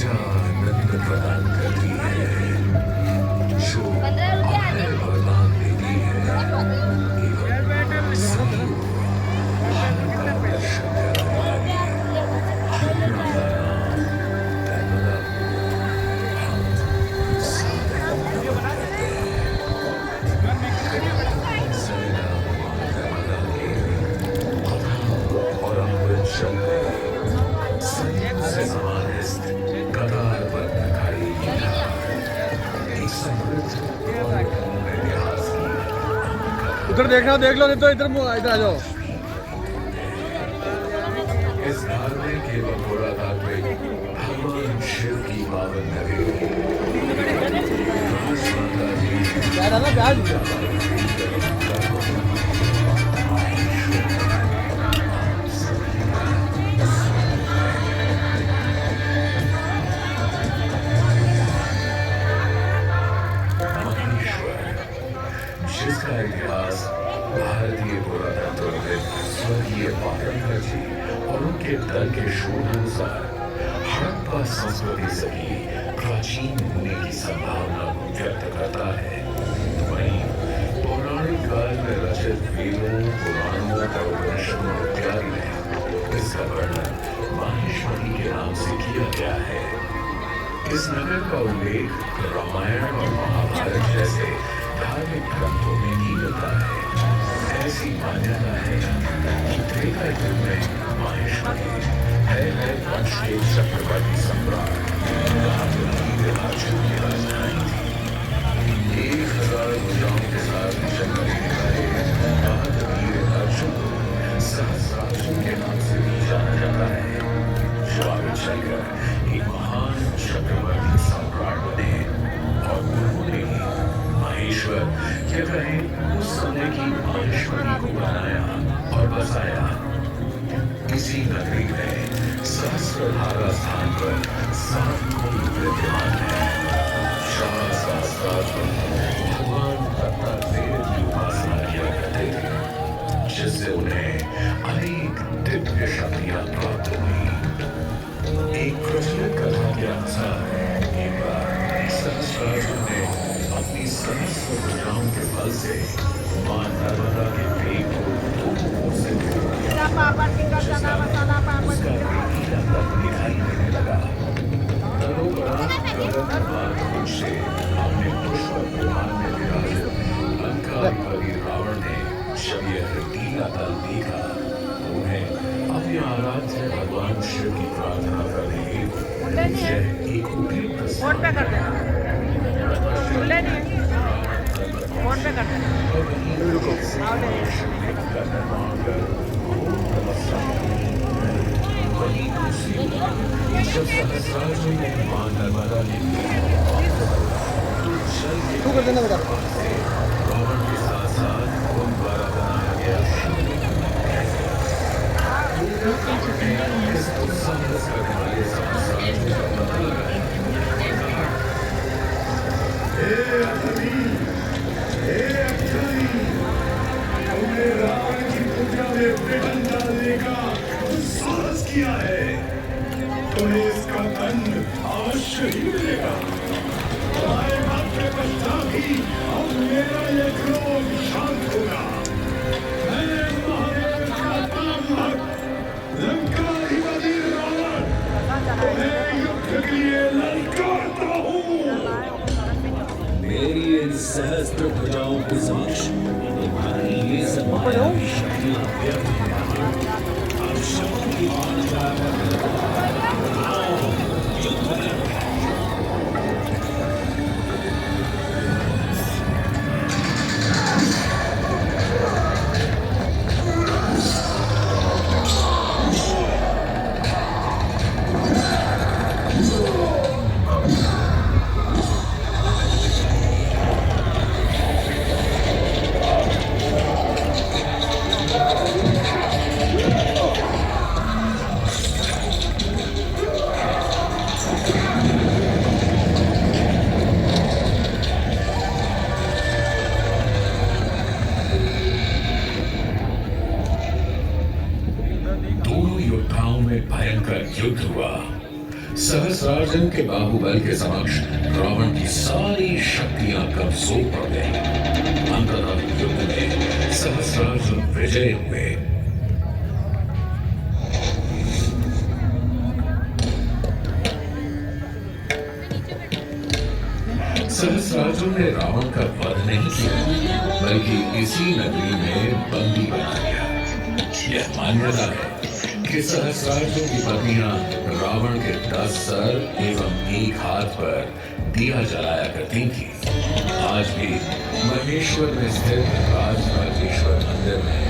आनंद प्रदान करती है, जो आए वरदान देती है, एवं सभी का दर्शन कराएगी। उधर देखना देख लो, नहीं तो इधर इधर आ जाओ। इस धार्मिक एवं पुरातात्विक भगवान शिव की पावन नगरी जिसका इतिहास भारतीय पुरातत्वविद स्वर्गीय पाटनकर जी और उनके दल के शोधानुसार हड़प्पा संस्कृति से भी प्राचीन होने की संभावना व्यक्त करता है। वहीं पौराणिक काल में रचित वेदों, पुराणों और उपनिषदों इत्यादि में इसका वर्णन माहेश्वरी के नाम से किया गया है। इस नगर का उल्लेख रामायण और महाभारत जैसे धार्मिक ग्रंथों में भी मिलता है। ऐसी मान्यता है कि त्रेता युग में माहेश्वरी पहले वंश के चक्रवर्ती सम्राट अर्जुन की राजधानी थी। 1000 भुजाओं के साथ जन्म लेने वाले महावीर अर्जुन सहस्रार्जुन के नाम से भी जाना जाता है, जो आगे चलकर एक महान चक्रवर्ती सम्राट बने और उन्होंने माहेश्वर क्या कहें उस समय की माहेश्वरी को बनाया और बसाया। इसी नगरी में सहस्त्रधारा स्थान पर 7 कुंड विद्यमान है। भगवान दत्तात्रेय की उपासना किया करते थे, जिससे उन्हें अनेक दिव्य शक्तियां प्राप्त हुई। एक प्रचलित कथा के अनुसार एक बार सहस्त्रार्जुन ने अपनी सहस्त्र भुजाओं के बल से मां नर्मदा के पेट को 2 मुंहों से तोड़ दिया, जिसका उसका रेतीला तट दिखाई देने लगा। तदोपरांत गगनवान मुझ से अपने पुष्प विमान में विराजित लंकाधिपति रावण ने जब यह रेतीला तल देखा, उन्हें अपने आराध्य भगवान शिव की प्रार्थना करने हेतु यह एक उपयुक्त फोन पे कर देना, फोन पे कर देना। सहस्रार्जुन ने मां नर्मदा के रावण के साथ साथ उन द्वारा बनाया गया इस दुस्साहस करने वाले सहस्रार्जुन का पता लगाया तुमने रावण की पूजा में विघ्न डालने का साहस किया है, तो तुम्हें इसका दंड अवश्य ही मिलेगा। तुम्हारे मात्र पश्चात ही अब मेरा ये क्रोध शांत होगा। मैं महादेव का परम भक्त लंकाधिपति रावण तुम्हें युद्ध के लिए ललकारता हूँ। मेरी इन सहस्त्र भुजाओं के समक्ष तुम्हारी ये समायावी शक्तियां व्यर्थ हैं। अब शक्ति की मात्रा आओ, युद्ध करो। भयंकर युद्ध हुआ। सहस्रार्जुन के बाहुबल के समक्ष रावण की सारी शक्तियां कमजोर पड़ गई। अंततः युद्ध में सहस्रार्जुन विजय हुए। सहस्रार्जुन ने रावण का वध नहीं किया, बल्कि इसी नगरी में बंदी बना लिया। यह मान्यता है कि सहस्रार्जुन की पत्नियां रावण के 10 सर एवं एक हाथ पर दिया जलाया करती थी। आज भी महेश्वर में स्थित राजराजेश्वर मंदिर में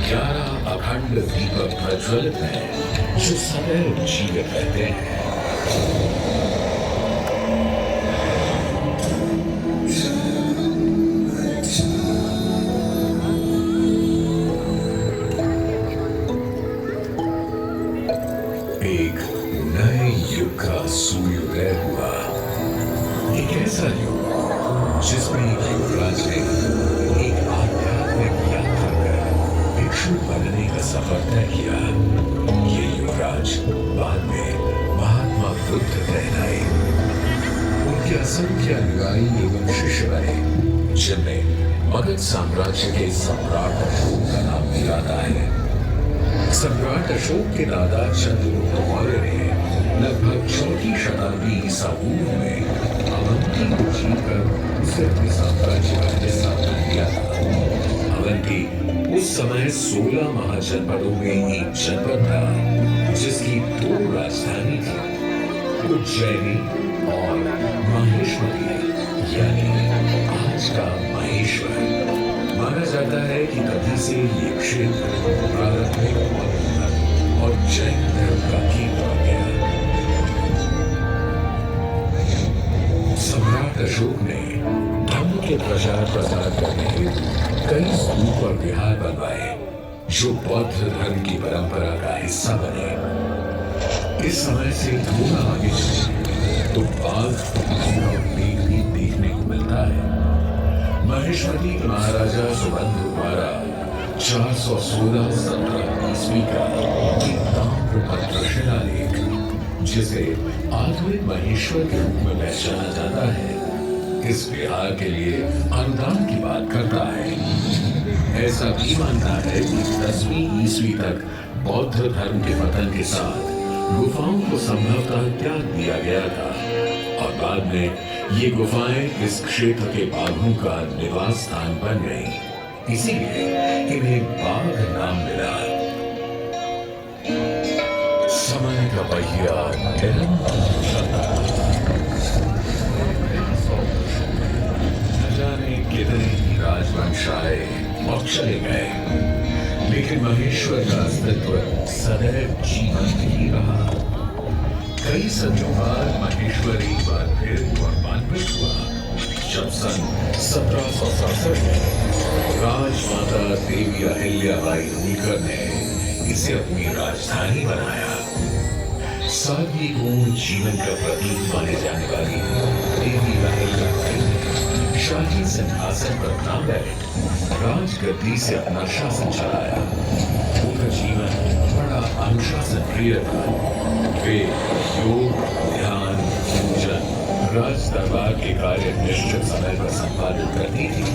11 अखंड दीपक प्रज्वलित हैं, जो सदैव जीवित रहते हैं। एक नए युग का सूर्योदय हुआ। एक ऐसा युग जिसमें युवराज ने एक आध्यात्मिक यात्रा कर भिक्षु बनने का सफर तय किया। ये युवराज बाद में महात्मा बुद्ध कहलाए। उनके असंख्य अनुयायी एवं शिष्य बने, जिनमें मगध साम्राज्य के सम्राट अशोक का नाम भी आता है। सम्राट अशोक के दादा चंद्रगुप्त मौर्य ने लगभग 4वीं शताब्दी ईसा पूर्व में अवंती को जीतकर उसे अपने साम्राज्य का हिस्सा बना दिया था। अवंती उस समय 16 महाजनपदों में एक जनपद था, जिसकी 2 राजधानी थी, उज्जैनी और माहेश्वरी, यानी आज का महेश्वर। माना जाता है कि तभी से ये क्षेत्र प्रारंभिक बौद्ध धर्म और जैन धर्म का केंद्र बन गया। सम्राट अशोक ने धर्म के प्रचार प्रसार करने हेतु कई स्तूप और विहार बनवाए, जो बौद्ध धर्म की परंपरा का हिस्सा बने। इस समय से थोड़ा आगे चले तो बाघ भी देखने को मिलता है। महेश्वरी के महाराजा सुबंधु द्वारा 416-17 ईस्वी का एक ताम्रपत्र शिलालेख, जिसे आधुनिक महेश्वर के रूप में पहचाना जाता है, इस विहार के लिए अनुदान की बात करता है। ऐसा भी मानता है कि 10वीं ईस्वी तक बौद्ध धर्म के पतन के साथ गुफाओं को संभवतः त्याग दिया गया था और बाद में ये गुफाएं इस क्षेत्र के बाघों का निवास स्थान बन गईं। इसीलिए इन्हें बाघ नाम मिला। समय का पहिया निरंतर चलता न जाने कितने ही राजवंश आए और चले गए, लेकिन महेश्वर का अस्तित्व सदैव जीवंत ही रहा। कई सदियों बाद महेश्वर एक बार फिर पुनर्जीवित हुआ, जब सन 1767 में राजमाता देवी अहिल्याबाई होलकर ने इसे अपनी राजधानी बनाया। सादगी पूर्ण जीवन का प्रतीक माने जाने वाली देवी अहिल्याबाई ने शाही सिंहासन पर ना बैठ राजगद्दी से अपना शासन चलाया। उनका जीवन बड़ा अनुशासन प्रिय था। वे योग, ध्यान, पूजन, राज दरबार के कार्य निश्चित समय पर संपादित करती थी।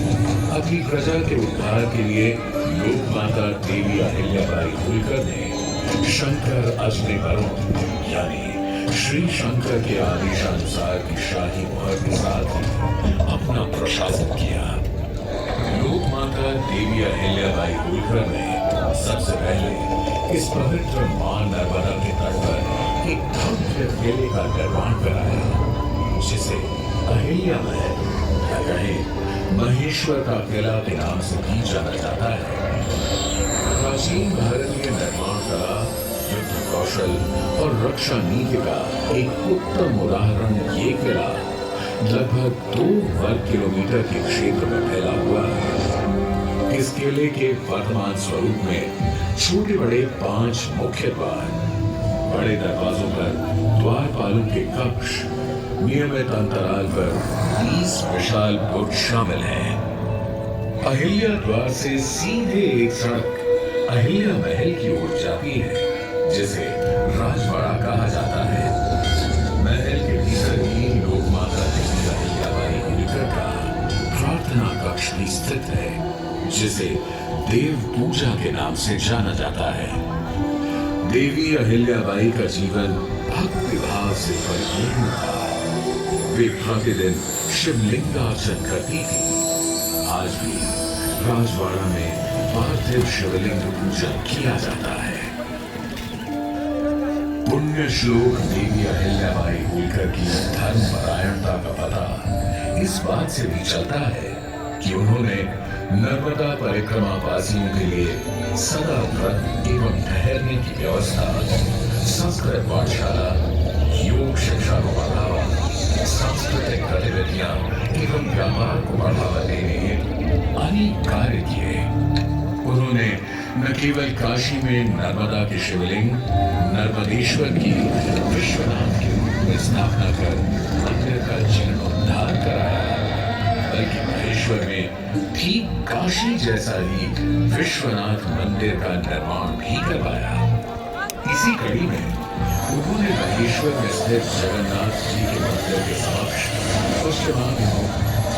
अपनी प्रजा के उद्धार के लिए लोक माता देवी अहिल्याबाई होलकर ने शंकर अजने वरुण यानी श्री शंकर के आदेशानुसार की शाही मुहर के साथ ही अपना प्रशासन किया। लोक माता देवी अहिल्याबाई होलकर ने सबसे पहले इस पवित्र मां नर्मदा के तट पर एक भव्य किले का निर्माण कराया, जिसे अहिल्या महल या कहें महेश्वर का किला के नाम से भी जाना जाता है। प्राचीन भारतीय निर्माण कला, युद्ध कौशल और रक्षा नीति का एक उत्तम उदाहरण ये किला लगभग 2 वर्ग किलोमीटर के क्षेत्र में फैला हुआ है। इस किले के वर्तमान स्वरूप में छोटे बड़े 5 मुख्य द्वार, बड़े दरवाजों पर द्वारपालों के कक्ष, नियमित अंतराल पर 30 विशाल बुर्ज शामिल हैं। अहिल्या द्वार से सीधे एक सड़क अहिल्या महल की ओर जाती है, जिसे राजवाड़ा कहा जाता है। महल के भीतर ही लोक माता देवी अहिल्याबाई होलकर का प्रार्थना कक्ष भी स्थित है, जिसे देव पूजा के नाम से जाना जाता है। देवी अहिल्याबाई का जीवन भक्ति भाव से परिपूर्ण था। वे प्रतिदिन शिवलिंगार्चन करती थी। आज भी राजवाड़ा में पार्थिव शिवलिंग पूजन किया जाता है। पुण्य श्लोक देवी अहिल्याबाई होलकर की धर्म परायणता का पता इस बात से भी चलता है कि उन्होंने नर्मदा परिक्रमा वासियों के लिए सदा व्रत एवं ठहरने की व्यवस्था, संस्कृत पाठशाला, योग शिक्षा को बढ़ावा, सांस्कृतिक गतिविधियां एवं व्यापार को बढ़ावा देने हेतु अनेक कार्य किए। उन्होंने न केवल काशी में नर्मदा के शिवलिंग नर्मदेश्वर की विश्वनाथ के रूप में स्थापना कर मंदिर का जीर्णोद्धार कराया, बल्कि महेश्वर में ठीक काशी जैसा ही विश्वनाथ मंदिर का निर्माण भी करवाया। इसी कड़ी में उन्होंने महेश्वर में स्थित जगन्नाथ जी के मंदिर के समक्ष पश्चिमाभिमुख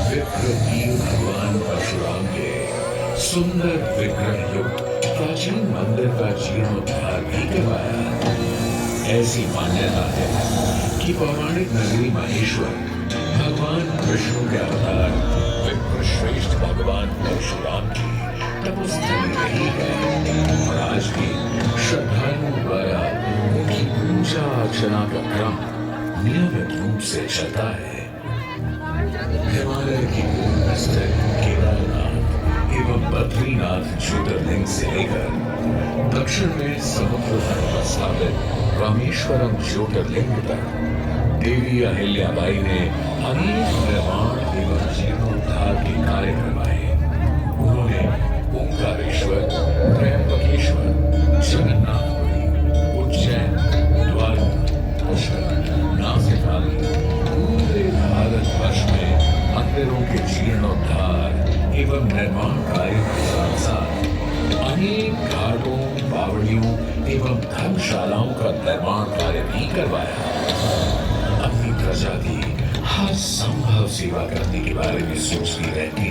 विग्रहवीर भगवान परशुराम के सुंदर विग्रह युक्त प्राचीन मंदिर का जीर्णोद्धार भी करवाया। ऐसी मान्यता है कि पौराणिक नगरी महेश्वर भगवान विष्णु के अवतार विप्रश्रेष्ठ भगवान परशुराम की तपस्थली रही है और आज भी श्रद्धालुओं द्वारा उनकी पूजा अर्चना का क्रम नियमित रूप से चलता है। हिमालय की पूर्व में स्थित केदारनाथ एवं बद्रीनाथ ज्योतिर्लिंग से लेकर दक्षिण में समुद्र तट पर स्थापित रामेश्वरम ज्योतिर्लिंग तक देवी अहिल्याबाई ने अनेक निर्माण एवं जीर्णोद्धार के कार्य करवाए। उन्होंने ओंकारेश्वर, त्र्यंबकेश्वर, जगन्नाथपुरी, उज्जैन, द्वारका, पुष्कर, नासिक आदि पूरे भारतवर्ष में मंदिरों के जीर्णोद्धार एवं निर्माण कार्य के साथ साथ अनेक घाटों, बावड़ियों एवं धर्मशालाओं का निर्माण कार्य भी करवाया। अपनी प्रजा की हर संभव सेवा करने के बारे में सोचती रहती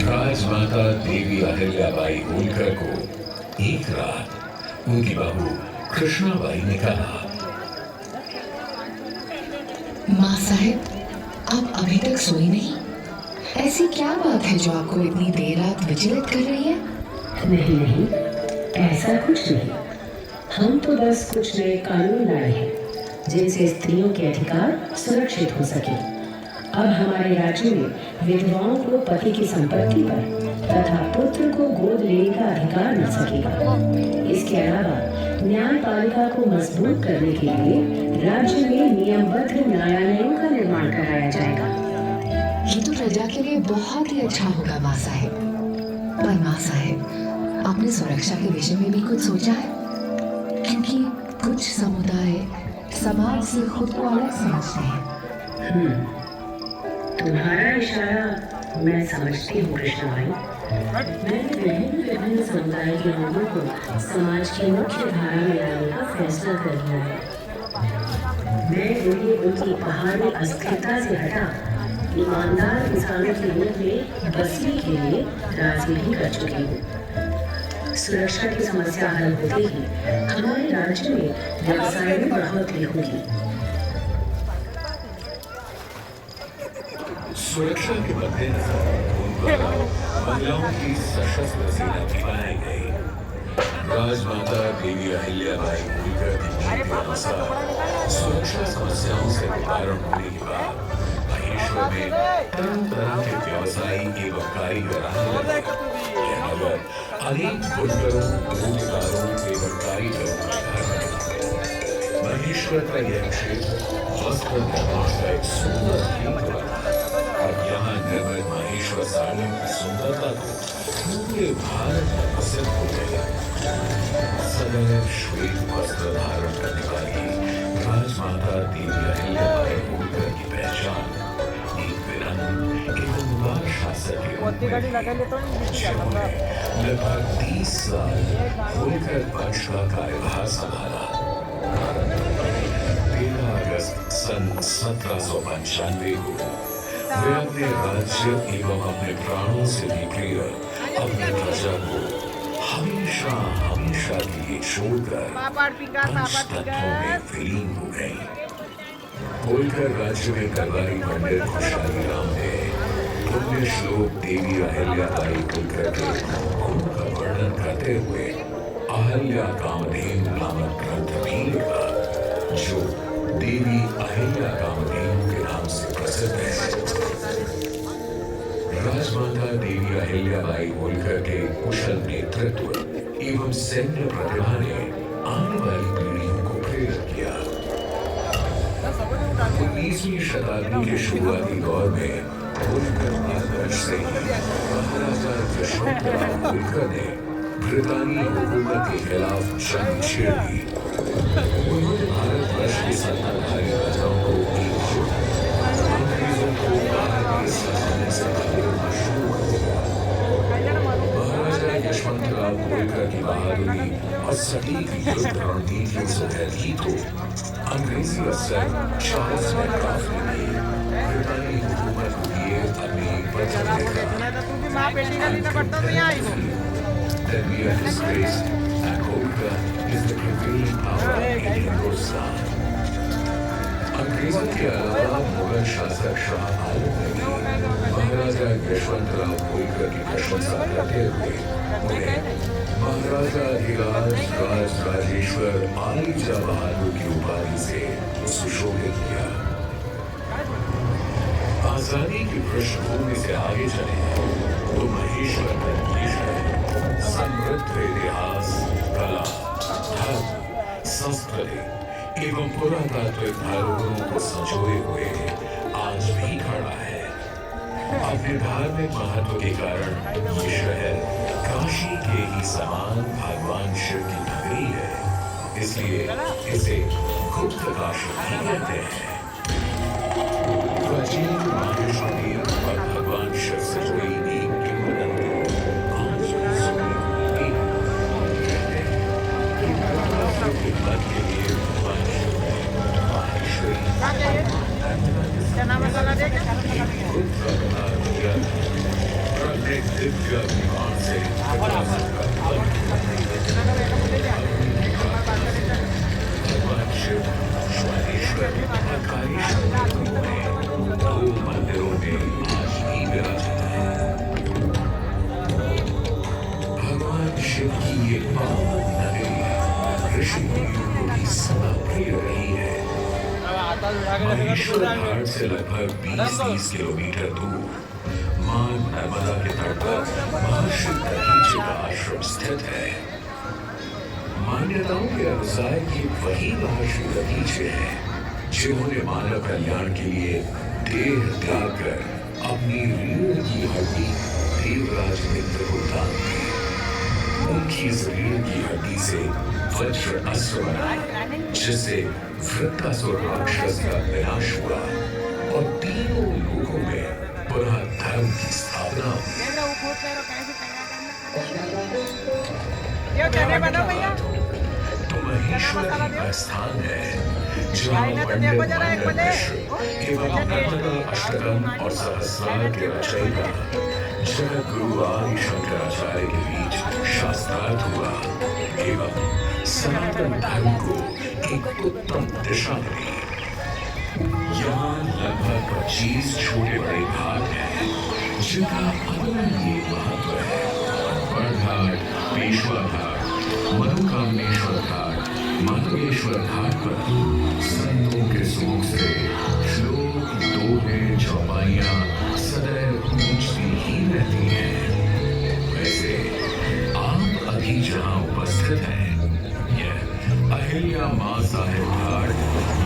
राजमाता देवी अहिल्याबाई होलकर को एक रात उनकी बहू कृष्णाबाई ने कहा, माँ साहिब, आप अभी तक सोई नहीं? ऐसी क्या बात है जो आपको इतनी देर रात विचलित कर रही है? नहीं नहीं, ऐसा कुछ नहीं। हम तो बस कुछ नए कानून लाए हैं जिनसे स्त्रियों के अधिकार सुरक्षित हो सके। अब हमारे राज्य में विधवाओं को पति की संपत्ति पर तथा पुत्र को गोद लेने का अधिकार मिल सकेगा। इसके अलावा न्यायपालिका को मजबूत करने के लिए राज्य में नियमबद्ध न्यायालयों का निर्माण कराया जाएगा। ये तो प्रजा के लिए बहुत ही अच्छा होगा माँ साहिब। पर माँ साहिब, आपने सुरक्षा के विषय में भी कुछ सोचा है? क्योंकि कुछ समुदाय समाज से खुद को अलग समझते हैं। तुम्हारा इशारा मैं समझती हूँ कृष्णाबाई, मैंने विभिन्न समुदाय के लोगों को समाज की मुख्य धारा में लाने का फैसला कर लिया है। मैं उन्हें उनकी पहाड़ी अस्थिरता से हटा ईमानदार इंसानों के रूप में बसने के लिए राजी भी कर चुकी हूँ। सुरक्षा की समस्या हल होते ही हमारे राज्य में व्यवसाय में बढ़ोतरी होगी। सुरक्षा के मद्देनजर उन द्वारा महिलाओं की सशस्त्र सेना भी बनाई गई। राजमाता देवी अहिल्याबाई होलकर की नीति के अनुसार सुरक्षा समस्याओं से निवारण होने के बाद महेश्वर में तरह तरह के व्यवसायी एवं कारीगर आने लगे। यह नगर अनेक बुनकरों, रोजगारों एवं कारीगरों का घर बन गया। महेश्वर का यह क्षेत्र वस्त्र निर्माण का एक सुंदर केंद्र बना और यहाँ निर्मित महेश्वर साड़ियों की सुंदरता को पूरे भारत में प्रसिद्ध हो गई। सदैव श्वेत वस्त्र धारण करने वाली राजमाता देवी अहिल्याबाई होलकर की पहचान एक विनम्र एवं उदार शासक के रूप में जिन्होंने लगभग 30 साल होलकर वंश का कार्यभार संभाला। 13 अगस्त सन 1795 को वे अपने राज्य एवं अपने प्राणों से भी प्रिय अपनी प्रजा को हमेशा हमेशा के लिए छोड़कर पंचतत्वों में विलीन हो गई। होलकर राज्य में करवारी पंडित खुशहाली राम ने पुण्य श्लोक देवी अहिल्याबाई होलकर के गुण का वर्णन करते हुए अहल्या कामधेनु नामक ग्रंथ भी लिखा, जो देवी अहिल्या कामधेनु के नाम से प्रसिद्ध है। राजमाता देवी अहिल्याबाई होलकर के कुशल नेतृत्व एवं सैन्य प्रतिभा ने आने वाली पीढ़ियों को प्रेरित किया। 19वीं शताब्दी के शुरुआती दौर में होलकर वंश से ही महाराजा यशवंतराव होलकर ने ब्रितानी हुकूमत के खिलाफ जंग छेड़ दी। उन्होंने भारतवर्ष के सत्ताधारी राजाओं को एकजुट कर अंग्रेजों को बाहर के सताने से खदेड़ना शुरू कर दिया। महाराजा यशवंतराव होलकर की बहादुरी और सटीक युद्ध रणनीतियों से भयभीत हो अंग्रेजी अफसर चार्ल्स मेटकाफ ने भी ब्रितानी हुकूमत को दिए अपनी एक पत्र लिखा, that we are disgraced and Holkar is the prevailing power in Hindustan. अंग्रेजों के अलावा मुगल शासक शाह आलम ने भी महाराजा यशवंतराव होलकर की प्रशंसा करते हुए उन्हें महाराजा अधिराज राज राजेश्वर आलीजा बहादुर की उपाधि से सुशोभित किया। आजादी की पृष्ठभूमि से आगे चले तो महेश्वर का देश है समृद्ध इतिहास, कला, धर्म, संस्कृति एवं पुरातात्विक धरोहरों को संजोए हुए आज भी खड़ा है। अपने धार्मिक महत्व के कारण ये शहर काशी के ही समान भगवान शिव की नगरी है, इसलिए इसे गुप्त काशी भी कहते हैं। प्राचीन माहेश्वरी और भगवान शिव से जुड़ी एक किंवदंती आज भी सुनी होती है। कहते हैं कि भगवान के पद के लिए भगवान शिव ने माहेश्वरी प्रत्येक दिव्य अभिमान से भगवान शिव ज्वालेश्वर और कालीश्वर ने 2 मंदिरों में आज भी विराजित है। भगवान शिव की ये पावन नगरी ऋषि मुनियों को भी सदा प्रिय रही है। महेश्वर घाट से लगभग 20-30 किलोमीटर दूर मां नर्मदा के तट पर महर्षि दधीचि का आश्रम स्थित है। मान्यताओं के अनुसार ये वही महर्षि दधीचि हैं जिन्होंने मानव कल्याण के लिए देह त्याग कर अपनी रीढ़ की हड्डी देवराज इंद्र को दान दी। उनकी इस रीढ़ की हड्डी से वज्र अस्त्र बना, जिससे वृत्तासुर राक्षस का विनाश हुआ और तीनों लोगों में पुनः धर्म की स्थापना हुई। ये चने बनाओ भैया। तो महेश्वर का स्थान है जहाँ पंडित महाराज एवं नर्मदा अष्टकम और सहस्रार के रचयिता जगत गुरु आदि शंकराचार्य के बीच शास्त्रार्थ हुआ एवं सनातन धर्म को एक उत्तम दिशा मिली। यहाँ लगभग 25 छोटे बड़े घाट हैं जिनका अद्वितीय महत्व है। बड़घाट, पेशवा घाट, मनोकामनेश्वर घाट, माधवेश्वर घाट पर संतों के सुमुख से श्लोक, दोहे, चौपाइयां सदैव गूंजती ही रहती हैं। वैसे आप अभी जहां उपस्थित हैं यह अहिल्या मां साहेब घाट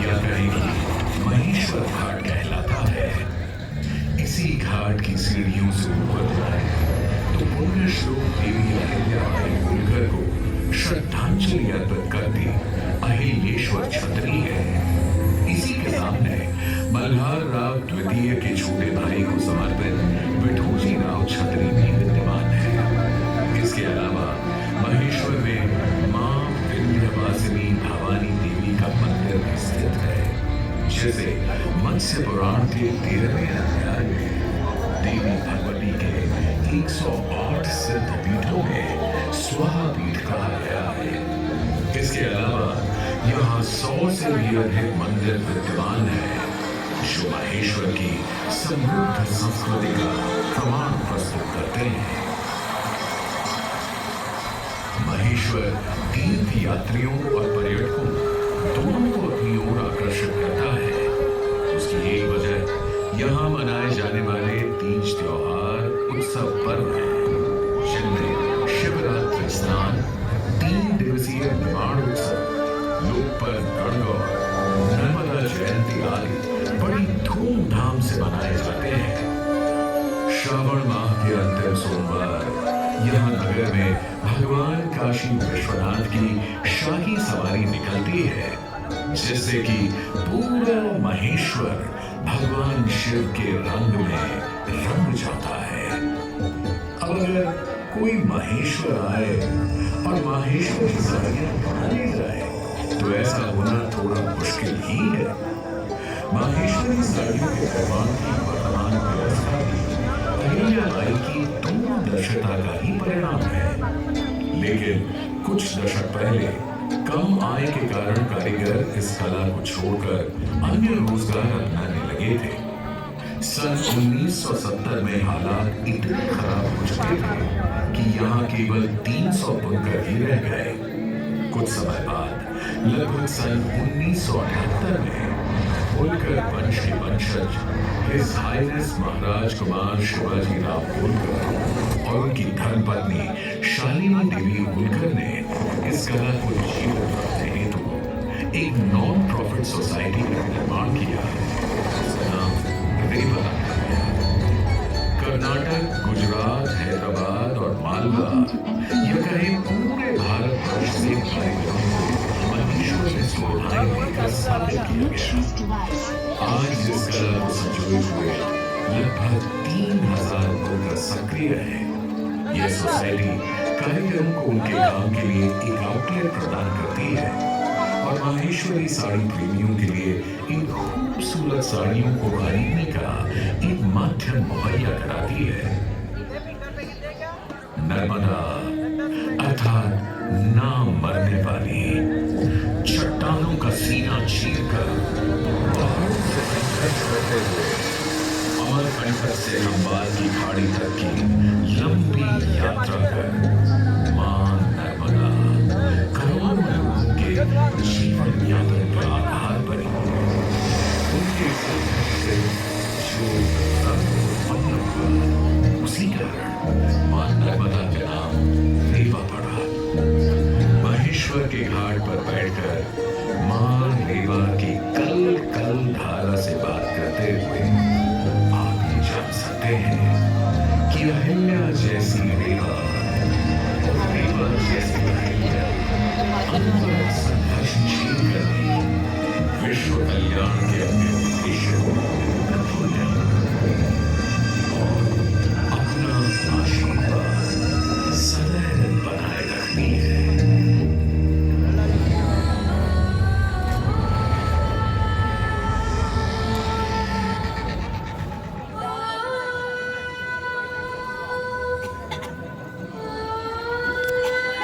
या कहेंगे महेश्वर घाट कहलाता है। इसी घाट की सीढ़ियों से ऊपर जाए तो पुण्य श्लोक देवी अहिल्याबाई होलकर को श्रद्धांजलि अर्पित करती अहिलेश्वर छतरी है। इसी के सामने मल्हार राव द्वितीय के छोटे भाई को समर्पित विठोजी राव छतरी भी विद्यमान है। इसके अलावा महेश्वर में मां विंध्यवासिनी भवानी देवी का मंदिर भी स्थित है, जिसे मत्स्य पुराण के 13वें अध्याय में देवी भगवती के 108 सिद्ध पीठों में स्वाहा पीठ कहा गया है। इसके अलावा यहाँ 100 से भी अधिक मंदिर विद्यमान है जो महेश्वर की समृद्ध संस्कृति का प्रमाण प्रस्तुत करते हैं। महेश्वर तीर्थ यात्रियों और पर्यटकों दोनों को अपनी ओर आकर्षित करता है। उसकी एक वजह यहाँ मनाए जाने वाले तीज त्योहार उत्सव पर्व हैं, जिनमें शिवरात्रि स्नान, 3 दिवसीय निर्माण उत्सव, लोकपर्व गणगौर, नर्मदा जयंती आदि बड़ी धूमधाम से मनाए जाते हैं। श्रावण माह के अंतिम सोमवार यहाँ नगर में भगवान काशी विश्वनाथ की शाही सवारी निकलती है, जिससे कि पूरा महेश्वर भगवान शिव के रंग में रंग जाता है। अब अगर कोई महेश्वर आए और माहेश्वर की सवारियां बना ले जाए तो ऐसा होना थोड़ा मुश्किल ही है। माहेश्वरी साड़ियों के निर्माण की वर्तमान व्यवस्था भी अहिल्याबाई की दूरदर्शिता का ही परिणाम है। लेकिन कुछ दशक पहले कम आय के कारण कारीगर इस कला को छोड़कर अन्य रोजगार अपनाने लगे थे। सन 1970 में हालात इतने खराब हो चुके थे कि यहाँ केवल 300 बुनकर ही रह गए। कुछ समय बाद लगभग सन 1978 में होलकर वंश के वंशज हिज हाइनेस महाराज कुमार शिवाजी राव होलकर और उनकी धर्मपत्नी शालिनी देवी होलकर ने इस कला को जीवन रखने हेतु एक नॉन प्रॉफिट सोसाइटी का निर्माण किया, जिसका नाम रेवा रखा गया। कर्नाटक, गुजरात, हैदराबाद और मालवा या कहें पूरे भारतवर्ष से कारीगरों को महेश्वर में सुविधाएं देकर स्थापित किया गया। आज इस कला को संजोए हुए लगभग 3000 वर्कर सक्रिय है। यह सोसाइटी कारीगरों को उनके काम के लिए एक आउटलेट प्रदान करती है और माहेश्वरी साड़ी प्रेमियों के लिए इन खूबसूरत साड़ियों को खरीदने का एक माध्यम मुहैया कराती है। नर्मदा अर्थात ना मरने वाली, चट्टानों का सीना चीरकर पहाड़ों से संघर्ष करते हुए अमरकंटक से अंबार की खाड़ी तक की लंबी यात्रा कर मां नर्मदा करोड़ों लोगों के जीवन यापन का आधार बनी। उनके संघर्ष से जो उत्पन्न हुआ, उसी कारण मां नर्मदा का नाम रेवा पड़ा। महेश्वर के घाट पर बैठकर मां रेवा की कल कल धारा से बात करते हुए आप ये जान सकते हैं कि अहिल्या जैसी रेवा और रेवा जैसी अहिल्या अनवरत संघर्षशील करके विश्व कल्याण के अपने उद्देश्य को न भूलने